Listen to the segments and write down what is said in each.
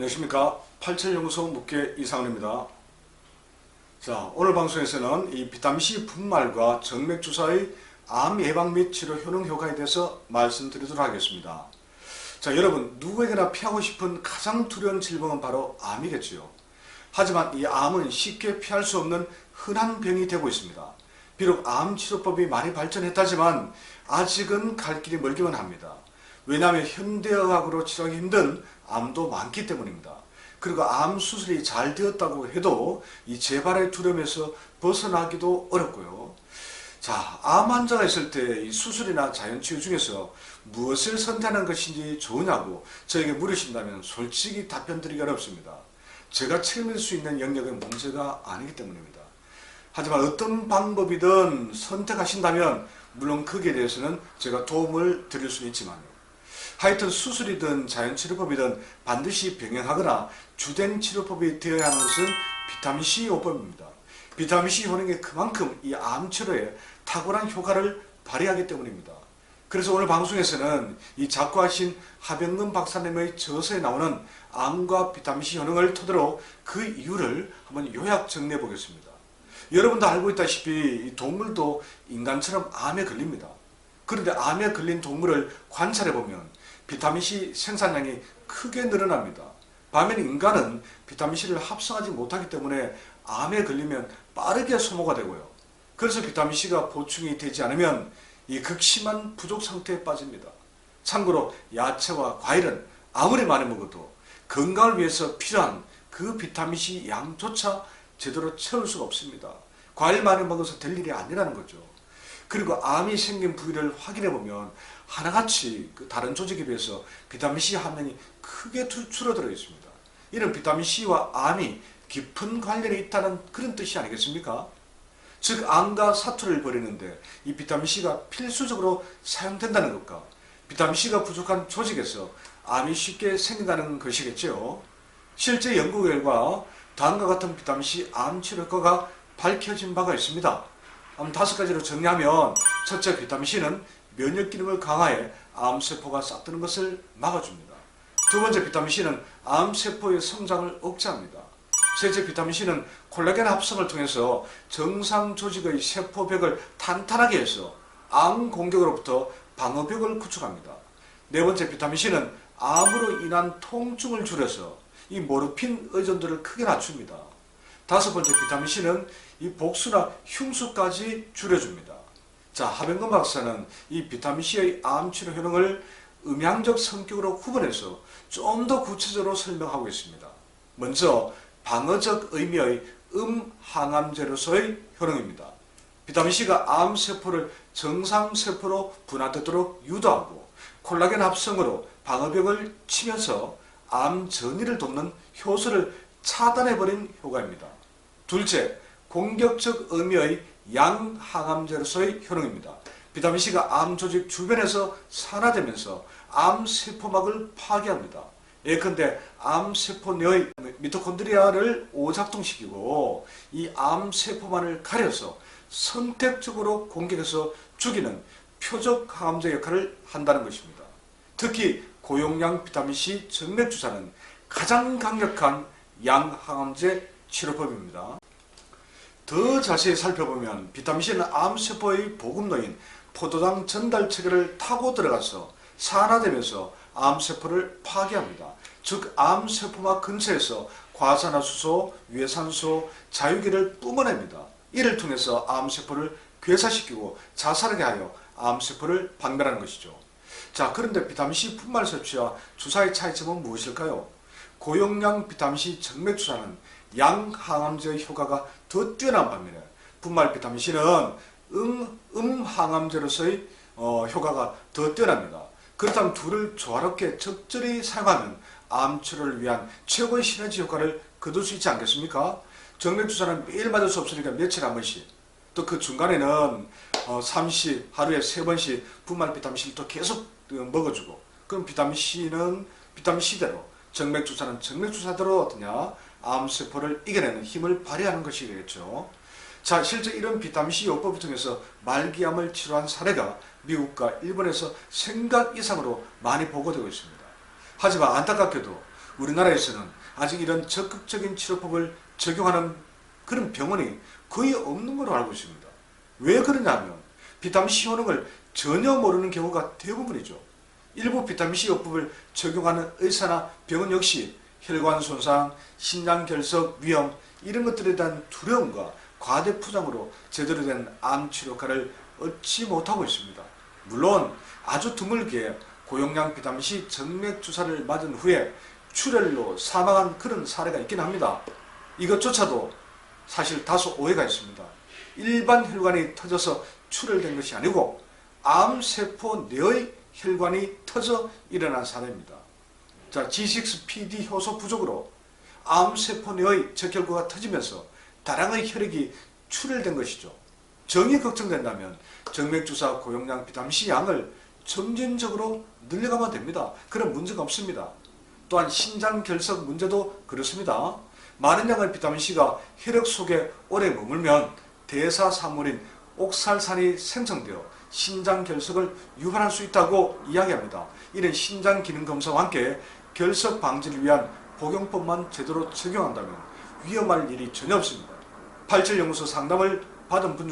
안녕하십니까. 87연구소 묵계 이상원입니다. 자, 오늘 방송에서는 이 비타민C 분말과 정맥주사의 암 예방 및 치료 효능 효과에 대해서 말씀드리도록 하겠습니다. 자, 여러분 누구에게나 피하고 싶은 가장 두려운 질병은 바로 암이겠지요. 하지만 이 암은 쉽게 피할 수 없는 흔한 병이 되고 있습니다. 비록 암 치료법이 많이 발전했다지만 아직은 갈 길이 멀기만 합니다. 왜냐하면 현대의학으로 치료하기 힘든 암도 많기 때문입니다. 그리고 암 수술이 잘 되었다고 해도 이 재발의 두려움에서 벗어나기도 어렵고요. 자, 암 환자가 있을 때 이 수술이나 자연치유 중에서 무엇을 선택하는 것인지 좋으냐고 저에게 물으신다면 솔직히 답변 드리기 어렵습니다. 제가 책임질 수 있는 영역의 문제가 아니기 때문입니다. 하지만 어떤 방법이든 선택하신다면 물론 거기에 대해서는 제가 도움을 드릴 수는 있지만요. 하여튼 수술이든 자연치료법이든 반드시 병행하거나 주된 치료법이 되어야 하는 것은 비타민C 요법입니다. 비타민C 효능이 그만큼 이 암치료에 탁월한 효과를 발휘하기 때문입니다. 그래서 오늘 방송에서는 이 작고하신 하병근 박사님의 저서에 나오는 암과 비타민C 효능을 토대로 그 이유를 한번 요약 정리해 보겠습니다. 여러분도 알고 있다시피 이 동물도 인간처럼 암에 걸립니다. 그런데 암에 걸린 동물을 관찰해 보면 비타민C 생산량이 크게 늘어납니다. 반면 인간은 비타민C를 합성하지 못하기 때문에 암에 걸리면 빠르게 소모가 되고요. 그래서 비타민C가 보충이 되지 않으면 이 극심한 부족 상태에 빠집니다. 참고로 야채와 과일은 아무리 많이 먹어도 건강을 위해서 필요한 그 비타민C 양조차 제대로 채울 수가 없습니다. 과일 많이 먹어서 될 일이 아니라는 거죠. 그리고 암이 생긴 부위를 확인해 보면 하나같이 그 다른 조직에 비해서 비타민C 함량이 크게 줄어들어 있습니다. 이런 비타민C와 암이 깊은 관련이 있다는 그런 뜻이 아니겠습니까? 즉 암과 사투를 벌이는데 이 비타민C가 필수적으로 사용된다는 것과 비타민C가 부족한 조직에서 암이 쉽게 생긴다는 것이겠죠. 실제 연구 결과 다음과 같은 비타민C 암 치료 효과가 밝혀진 바가 있습니다. 5가지로 정리하면 첫째, 비타민C는 면역 기능을 강화해 암세포가 싹트는 것을 막아줍니다. 두 번째, 비타민C는 암세포의 성장을 억제합니다. 셋째, 비타민C는 콜라겐 합성을 통해서 정상 조직의 세포벽을 탄탄하게 해서 암 공격으로부터 방어벽을 구축합니다. 네 번째, 비타민C는 암으로 인한 통증을 줄여서 이 모르핀 의존도를 크게 낮춥니다. 다섯 번째, 비타민C는 이 복수나 흉수까지 줄여줍니다. 자, 하병근 박사는 이 비타민C의 암치료 효능을 음양적 성격으로 구분해서 좀 더 구체적으로 설명하고 있습니다. 먼저 방어적 의미의 항암제로서의 효능입니다. 비타민C가 암세포를 정상세포로 분화되도록 유도하고 콜라겐 합성으로 방어벽을 치면서 암 전이를 돕는 효소를 차단해버린 효과입니다. 둘째, 공격적 의미의 양항암제로서의 효능입니다. 비타민C가 암 조직 주변에서 산화되면서 암세포막을 파괴합니다. 예컨대 암세포 내의 미토콘드리아를 오작동시키고 이 암세포만을 가려서 선택적으로 공격해서 죽이는 표적 항암제 역할을 한다는 것입니다. 특히 고용량 비타민C 정맥주사는 가장 강력한 양항암제 치료법입니다. 더 자세히 살펴보면 비타민C는 암세포의 보급로인 포도당 전달체계를 타고 들어가서 산화되면서 암세포를 파괴합니다. 즉 암세포막 근처에서 과산화수소, 유해산소, 자유기를 뿜어냅니다. 이를 통해서 암세포를 괴사시키고 자살하게 하여 암세포를 박멸하는 것이죠. 자, 그런데 비타민C 분말 섭취와 주사의 차이점은 무엇일까요? 고용량 비타민C 정맥주사는 양항암제의 효과가 더 뛰어난 반면에 분말 비타민C는 항암제로서의 효과가 더 뛰어납니다. 그렇다면 둘을 조화롭게 적절히 사용하면 암치료를 위한 최고의 시너지 효과를 거둘 수 있지 않겠습니까? 정맥주사는 매일 맞을 수 없으니까 며칠에 한 번씩, 또 그 중간에는 잠시 하루에 3번씩 분말 비타민C를 또 계속 먹어주고, 그럼 비타민C는 비타민C대로, 정맥주사는 정맥주사대로 어떠냐? 암세포를 이겨내는 힘을 발휘하는 것이겠죠. 자, 실제 이런 비타민C 요법을 통해서 말기암을 치료한 사례가 미국과 일본에서 생각 이상으로 많이 보고되고 있습니다. 하지만 안타깝게도 우리나라에서는 아직 이런 적극적인 치료법을 적용하는 그런 병원이 거의 없는 걸로 알고 있습니다. 왜 그러냐면 비타민C 효능을 전혀 모르는 경우가 대부분이죠. 일부 비타민C 요법을 적용하는 의사나 병원 역시 혈관 손상, 신장 결석 위험 이런 것들에 대한 두려움과 과대 포장으로 제대로 된 암 치료 효과를 얻지 못하고 있습니다. 물론 아주 드물게 고용량 비타민C 정맥 주사를 맞은 후에 출혈로 사망한 그런 사례가 있긴 합니다. 이것조차도 사실 다소 오해가 있습니다. 일반 혈관이 터져서 출혈된 것이 아니고 암세포 내의 혈관이 터져 일어난 사례입니다. 자, G6PD 효소 부족으로 암세포 내의 적혈구가 터지면서 다량의 혈액이 출혈된 것이죠. 정이 걱정된다면 정맥주사 고용량 비타민C 양을 점진적으로 늘려가면 됩니다. 그런 문제가 없습니다. 또한 신장 결석 문제도 그렇습니다. 많은 양의 비타민C가 혈액 속에 오래 머물면 대사산물인 옥살산이 생성되어 신장 결석을 유발할 수 있다고 이야기합니다. 이런 신장 기능 검사와 함께 결석 방지를 위한 복용법만 제대로 적용한다면 위험할 일이 전혀 없습니다. 87연구소 상담을 받은 분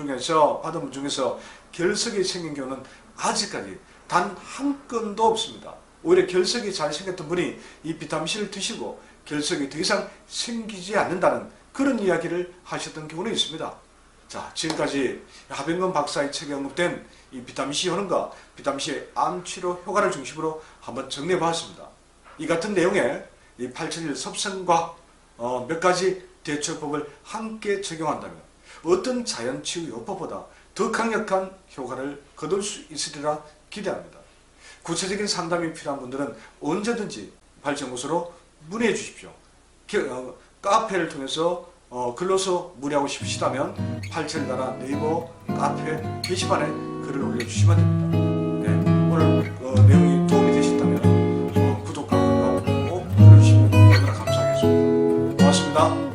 중에서 결석이 생긴 경우는 아직까지 단 한 건도 없습니다. 오히려 결석이 잘 생겼던 분이 이 비타민C를 드시고 결석이 더 이상 생기지 않는다는 그런 이야기를 하셨던 경우는 있습니다. 자, 지금까지 하병근 박사의 책에 언급된 이 비타민C 효능과 비타민C의 암 치료 효과를 중심으로 한번 정리해 보았습니다. 이 같은 내용의 이 871 섭생과 몇 가지 대처법을 함께 적용한다면 어떤 자연치유 요법보다 더 강력한 효과를 거둘 수 있으리라 기대합니다. 구체적인 상담이 필요한 분들은 언제든지 발전구소로 문의해 주십시오. 카페를 통해서 글로서 문의하고 싶으시다면 871 네이버 카페 게시판에 글을 올려주시면 됩니다. 네, 오늘 내용이 도움이 되셨다면 구독과 구독 꼭 눌러주시면 얼마나 감사하겠습니다. 고맙습니다.